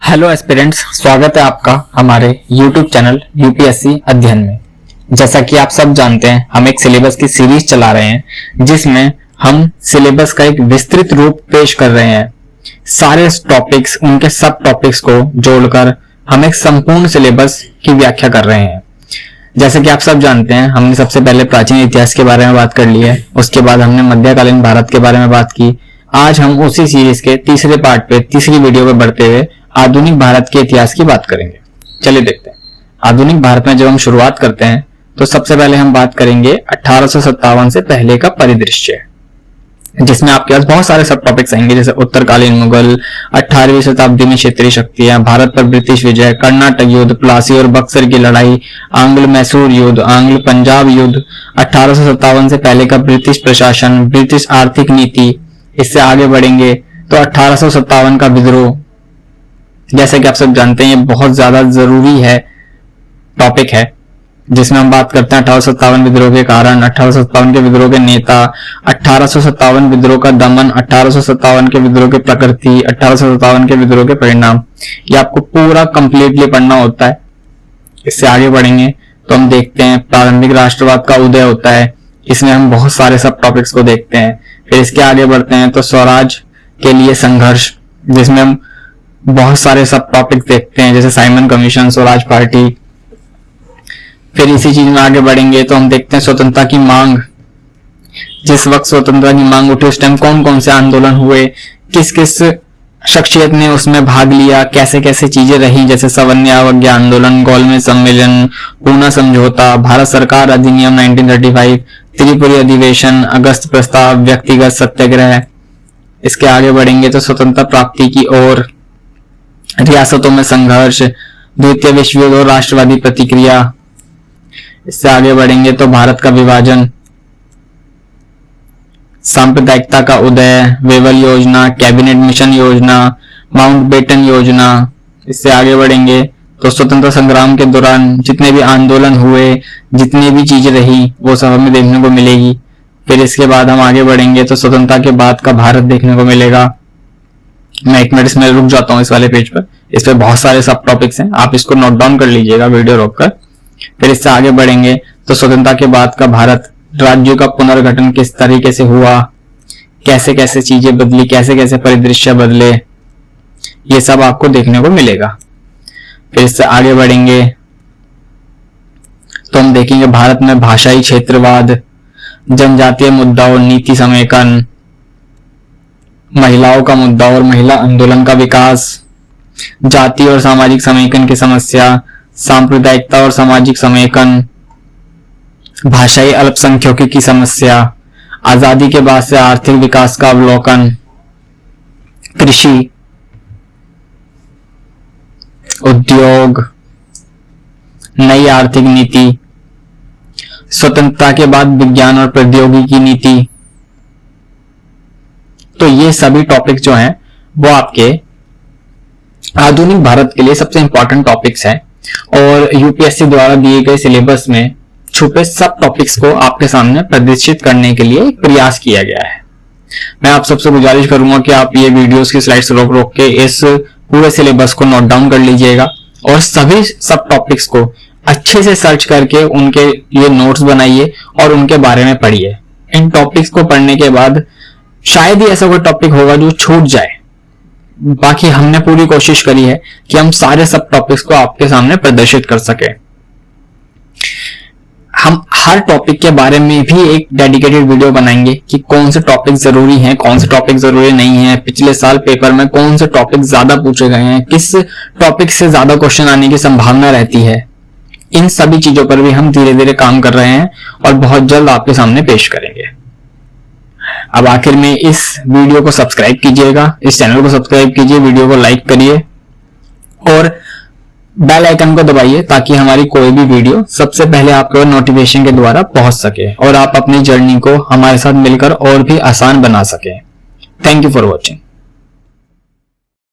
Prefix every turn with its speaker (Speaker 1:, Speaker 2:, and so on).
Speaker 1: Hello aspirants, स्वागत है आपका हमारे YouTube चैनल यूपीएससी अध्ययन में। जैसा कि आप सब जानते हैं, हम एक सिलेबस की सीरीज चला रहे हैं जिसमें हम सिलेबस का एक विस्तृत रूप पेश कर रहे हैं। सारे टॉपिक्स, उनके सब टॉपिक्स को जोड़कर हम एक संपूर्ण सिलेबस की व्याख्या कर रहे हैं। जैसे कि आप सब जानते हैं, हमने सबसे पहले प्राचीन इतिहास के बारे में बात कर ली है, उसके बाद हमने मध्यकालीन भारत के बारे में बात की। आज हम उसी सीरीज के तीसरे पार्ट पे, तीसरी वीडियो पे बढ़ते हुए आधुनिक भारत के इतिहास की बात करेंगे। चलिए देखते हैं। आधुनिक भारत में जब हम शुरुआत करते हैं तो सबसे पहले हम बात करेंगे 1857 से पहले का परिदृश्य, जिसमें आपके पास बहुत सारे सब टॉपिक्स आएंगे, जैसे उत्तरकालीन मुगल, 18वीं शताब्दी में क्षेत्रीय शक्तियां, भारत पर ब्रिटिश विजय, कर्नाटक युद्ध, प्लासी और बक्सर की लड़ाई, आंग्ल मैसूर युद्ध, आंग्ल पंजाब युद्ध, 1857 से पहले का ब्रिटिश प्रशासन, ब्रिटिश आर्थिक नीति। इससे आगे बढ़ेंगे तो 1857 का विद्रोह, जैसे कि आप सब जानते हैं ये बहुत ज्यादा जरूरी है, टॉपिक है, जिसमें हम बात करते हैं 1857 विद्रोह के कारण, 1857 के विद्रोह के नेता, 1857 विद्रोह का दमन, 1857 के विद्रोह की प्रकृति, 1857 के विद्रोह के परिणाम। ये आपको पूरा कंप्लीटली पढ़ना होता है। इससे आगे बढ़ेंगे तो हम देखते हैं प्रारंभिक राष्ट्रवाद का उदय होता है, इसमें हम बहुत सारे सब टॉपिक्स को देखते हैं। फिर इसके आगे बढ़ते हैं तो स्वराज के लिए संघर्ष, जिसमें हम बहुत सारे सब टॉपिक देखते हैं, जैसे साइमन कमीशन, स्वराज पार्टी। फिर इसी चीज में आगे बढ़ेंगे तो हम देखते हैं स्वतंत्रता की मांग। जिस वक्त स्वतंत्रता की मांग उठी उस टाइम कौन कौन से आंदोलन हुए, किस किस शख्सियत ने उसमें भाग लिया, कैसे कैसे चीजें रही, जैसे सवर्णावज्ञा आंदोलन, गोलमेज सम्मेलन, पूना समझौता, भारत सरकार अधिनियम 1935, त्रिपुरी अधिवेशन, अगस्त प्रस्ताव, व्यक्तिगत सत्याग्रह। इसके आगे बढ़ेंगे तो स्वतंत्रता प्राप्ति की ओर, रियासतों में संघर्ष, द्वितीय विश्व युद्ध और राष्ट्रवादी प्रतिक्रिया। इससे आगे बढ़ेंगे तो भारत का विभाजन, सांप्रदायिकता का उदय, वेवल योजना, कैबिनेट मिशन योजना, माउंटबेटन योजना। इससे आगे बढ़ेंगे तो स्वतंत्रता संग्राम के दौरान जितने भी आंदोलन हुए, जितनी भी चीजें रही, वो सब हमें देखने को मिलेगी। फिर इसके बाद हम आगे बढ़ेंगे तो स्वतंत्रता के बाद का भारत देखने को मिलेगा। मैं एक मिनट इसमें रुक जाता हूँ इस वाले पेज पर, इस पे बहुत सारे सब टॉपिक्स हैं, आप इसको नोट डाउन कर लीजिएगा वीडियो रोककर। फिर इससे आगे बढ़ेंगे तो स्वतंत्रता के बाद का भारत, राज्यों का पुनर्गठन किस तरीके से हुआ, कैसे कैसे चीजें बदली, कैसे कैसे परिदृश्य बदले, ये सब आपको देखने को मिलेगा। फिर इससे आगे बढ़ेंगे तो हम देखेंगे भारत में भाषाई क्षेत्रवाद, जनजातीय मुद्दा और नीति समेकन, महिलाओं का मुद्दा और महिला आंदोलन का विकास, जाति और सामाजिक समेकन की समस्या, सांप्रदायिकता और सामाजिक समेकन, भाषाई अल्पसंख्यकों की समस्या, आजादी के बाद से आर्थिक विकास का अवलोकन, कृषि, उद्योग, नई आर्थिक नीति, स्वतंत्रता के बाद विज्ञान और प्रौद्योगिकी नीति। तो ये सभी टॉपिक जो हैं वो आपके आधुनिक भारत के लिए सबसे इंपॉर्टेंट टॉपिक्स हैं, और यूपीएससी द्वारा दिए गए सिलेबस में छुपे सब टॉपिक्स को आपके सामने प्रदर्शित करने के लिए एक प्रयास किया गया है। मैं आप सबसे गुजारिश करूंगा कि आप ये वीडियोस की स्लाइड्स रोक रोक के इस पूरे सिलेबस को नोट डाउन कर लीजिएगा और सभी सब टॉपिक्स को अच्छे से सर्च करके उनके लिए नोट्स बनाइए और उनके बारे में पढ़िए। इन टॉपिक्स को पढ़ने के बाद शायद ही ऐसा कोई टॉपिक होगा जो छूट जाए। बाकी हमने पूरी कोशिश करी है कि हम सारे सब टॉपिक्स को आपके सामने प्रदर्शित कर सके। हम हर टॉपिक के बारे में भी एक डेडिकेटेड वीडियो बनाएंगे कि कौन से टॉपिक जरूरी हैं, कौन से टॉपिक जरूरी नहीं है, पिछले साल पेपर में कौन से टॉपिक ज्यादा पूछे गए हैं, किस टॉपिक से ज्यादा क्वेश्चन आने की संभावना रहती है। इन सभी चीजों पर भी हम धीरे धीरे काम कर रहे हैं और बहुत जल्द आपके सामने पेश करेंगे। अब आखिर में इस वीडियो को सब्सक्राइब कीजिएगा, इस चैनल को सब्सक्राइब कीजिए, वीडियो को लाइक करिए और बेल आइकन को दबाइए ताकि हमारी कोई भी वीडियो सबसे पहले आपको नोटिफिकेशन के द्वारा पहुंच सके और आप अपनी जर्नी को हमारे साथ मिलकर और भी आसान बना सके। Thank you for watching.